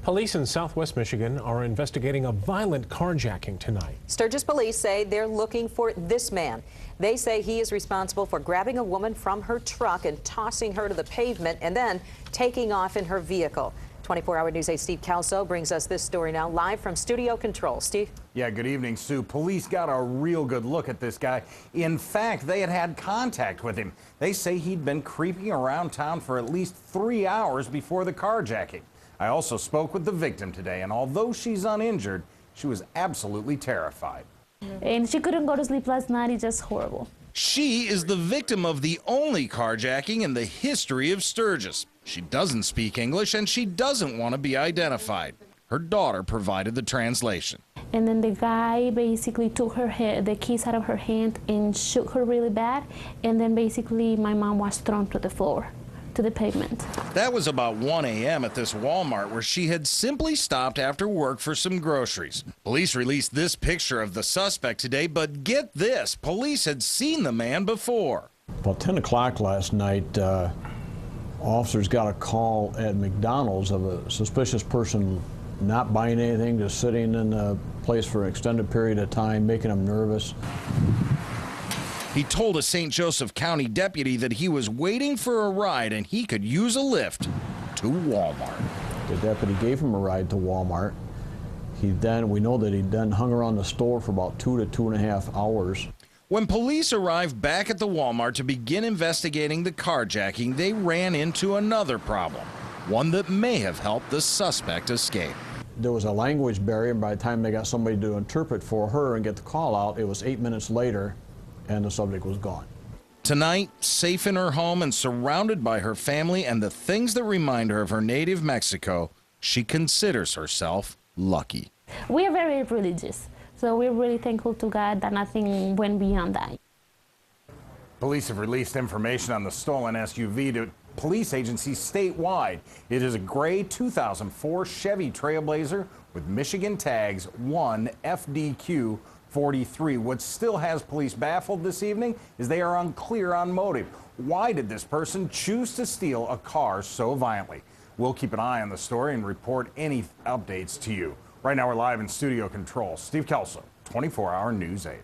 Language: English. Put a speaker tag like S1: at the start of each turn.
S1: Police in Southwest Michigan are investigating a violent carjacking tonight.
S2: Sturgis police say they're looking for this man. They say he is responsible for grabbing a woman from her truck and tossing her to the pavement and then taking off in her vehicle. 24-hour News 8's Steve Calso brings us this story now live from Studio Control. Steve?
S3: Yeah, good evening, Sue. Police got a real good look at this guy. In fact, they had contact with him. They say he'd been creeping around town for at least 3 hours before the carjacking. I also spoke with the victim today, and although she's uninjured, she was absolutely terrified.
S4: And she couldn't go to sleep last night. It's just horrible.
S5: She is the victim of the only carjacking in the history of Sturgis. She doesn't speak English and she doesn't want to be identified. Her daughter provided the translation.
S4: And then the guy basically took the keys out of her hand and shook her really bad. And then basically my mom was thrown to the floor, to the pavement.
S5: That was about 1 a.m. at this Walmart where she had simply stopped after work for some groceries. Police released this picture of the suspect today, but get this, police had seen the man before.
S6: About 10 o'clock last night, officers got a call at McDonald's of a suspicious person not buying anything, just sitting in a place for an extended period of time, making them nervous.
S5: He told a St. Joseph County deputy that he was waiting for a ride and he could use a lift to Walmart.
S6: The deputy gave him a ride to Walmart. We know that he then hung around the store for about 2 to 2.5 hours.
S5: When police arrived back at the Walmart to begin investigating the carjacking, they ran into another problem, one that may have helped the suspect escape.
S6: There was a language barrier, and by the time they got somebody to interpret for her and get the call out, it was 8 minutes later, and the subject was gone.
S5: Tonight, safe in her home and surrounded by her family and the things that remind her of her native Mexico, she considers herself lucky.
S4: We are very religious, so we're really thankful to God that nothing went beyond that.
S3: Police have released information on the stolen SUV to police agencies statewide. It is a gray 2004 Chevy Trailblazer with Michigan tags 1FDQ43. What still has police baffled this evening is they are unclear on motive. Why did this person choose to steal a car so violently? We'll keep an eye on the story and report any updates to you. Right now we're live in Studio Control. Steve Kelso, 24-hour News 8.